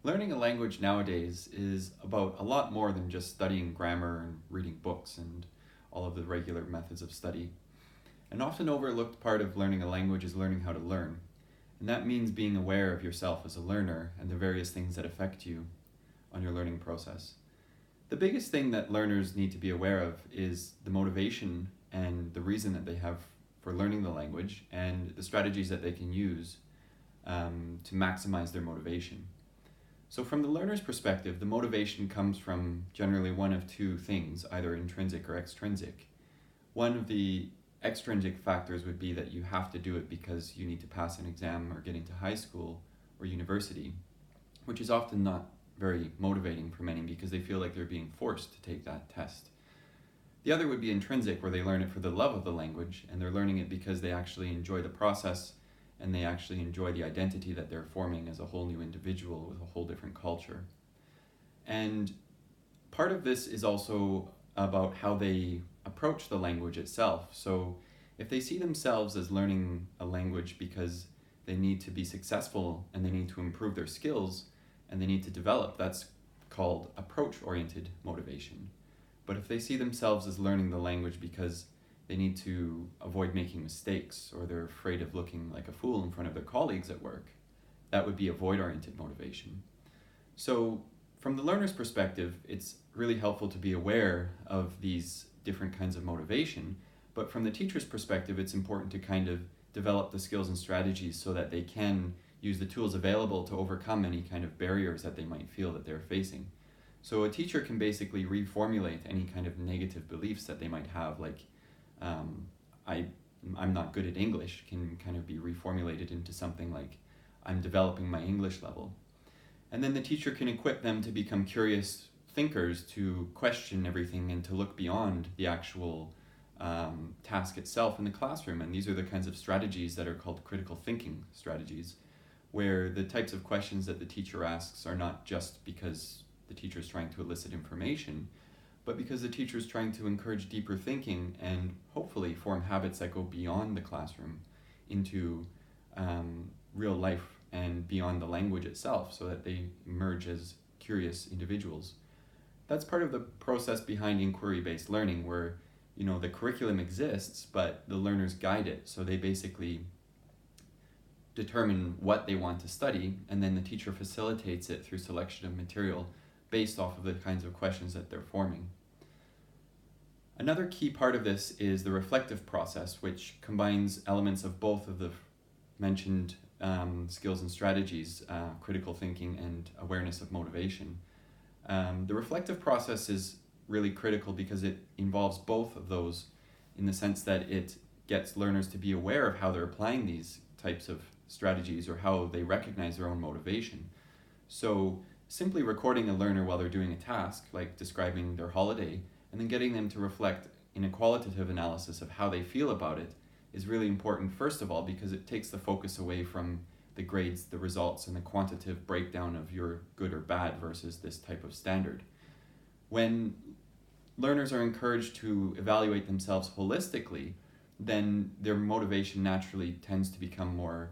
Learning a language nowadays is about a lot more than just studying grammar and reading books and all of the regular methods of study. An often overlooked part of learning a language is learning how to learn, and that means being aware of yourself as a learner and the various things that affect you on your learning process. The biggest thing that learners need to be aware of is the motivation and the reason that they have for learning the language and the strategies that they can use to maximize their motivation. So from the learner's perspective, the motivation comes from generally one of two things, either intrinsic or extrinsic. One of the extrinsic factors would be that you have to do it because you need to pass an exam or get into high school or university, which is often not very motivating for many because they feel like they're being forced to take that test. The other would be intrinsic, where they learn it for the love of the language and they're learning it because they actually enjoy the process and they actually enjoy the identity that they're forming as a whole new individual with a whole different culture. And part of this is also about how they approach the language itself. So if they see themselves as learning a language because they need to be successful and they need to improve their skills and they need to develop, that's called approach-oriented motivation. But if they see themselves as learning the language because they need to avoid making mistakes or they're afraid of looking like a fool in front of their colleagues at work, that would be avoid-oriented motivation. So from the learner's perspective, it's really helpful to be aware of these different kinds of motivation, but from the teacher's perspective, it's important to kind of develop the skills and strategies so that they can use the tools available to overcome any kind of barriers that they might feel that they're facing. So a teacher can basically reformulate any kind of negative beliefs that they might have, like I'm not good at English, can kind of be reformulated into something like I'm developing my English level. And then the teacher can equip them to become curious thinkers, to question everything and to look beyond the actual task itself in the classroom. And these are the kinds of strategies that are called critical thinking strategies, where the types of questions that the teacher asks are not just because the teacher is trying to elicit information, but because the teacher is trying to encourage deeper thinking and hopefully form habits that go beyond the classroom into real life and beyond the language itself, so that they emerge as curious individuals. That's part of the process behind inquiry-based learning, where the curriculum exists, but the learners guide it. So they basically determine what they want to study, and then the teacher facilitates it through selection of material based off of the kinds of questions that they're forming. Another key part of this is the reflective process, which combines elements of both of the mentioned skills and strategies, critical thinking and awareness of motivation. The reflective process is really critical because it involves both of those, in the sense that it gets learners to be aware of how they're applying these types of strategies or how they recognize their own motivation. So simply recording a learner while they're doing a task, like describing their holiday, and then getting them to reflect in a qualitative analysis of how they feel about it is really important, first of all, because it takes the focus away from the grades, the results, and the quantitative breakdown of your good or bad versus this type of standard. When learners are encouraged to evaluate themselves holistically, then their motivation naturally tends to become more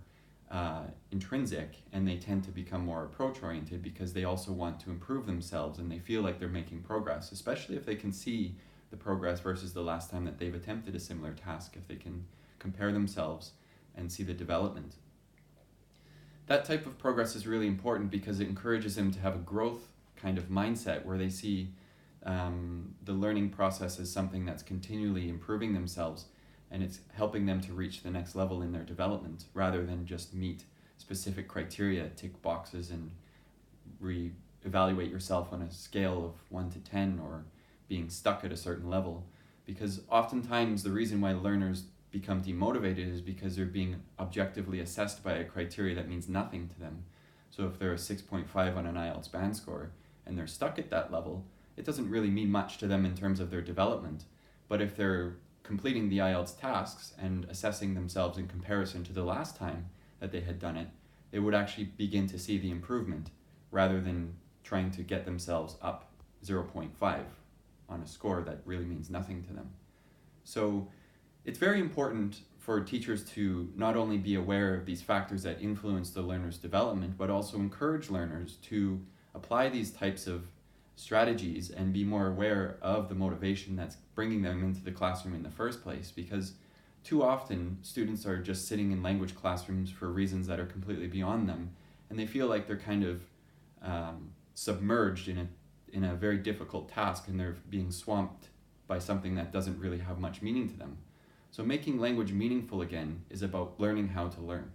intrinsic, and they tend to become more approach-oriented because they also want to improve themselves and they feel like they're making progress, especially if they can see the progress versus the last time that they've attempted a similar task, if they can compare themselves and see the development. That type of progress is really important because it encourages them to have a growth kind of mindset where they see the learning process as something that's continually improving themselves, and it's helping them to reach the next level in their development rather than just meet specific criteria, tick boxes, and re-evaluate yourself on a scale of 1 to 10 or being stuck at a certain level. Because oftentimes the reason why learners become demotivated is because they're being objectively assessed by a criteria that means nothing to them. So if they're a 6.5 on an IELTS band score and they're stuck at that level, it doesn't really mean much to them in terms of their development. But if they're completing the IELTS tasks and assessing themselves in comparison to the last time that they had done it, they would actually begin to see the improvement rather than trying to get themselves up 0.5 on a score that really means nothing to them. So it's very important for teachers to not only be aware of these factors that influence the learner's development, but also encourage learners to apply these types of strategies and be more aware of the motivation that's bringing them into the classroom in the first place. Because too often students are just sitting in language classrooms for reasons that are completely beyond them, and they feel like they're kind of submerged in a very difficult task, and they're being swamped by something that doesn't really have much meaning to them. So making language meaningful again is about learning how to learn.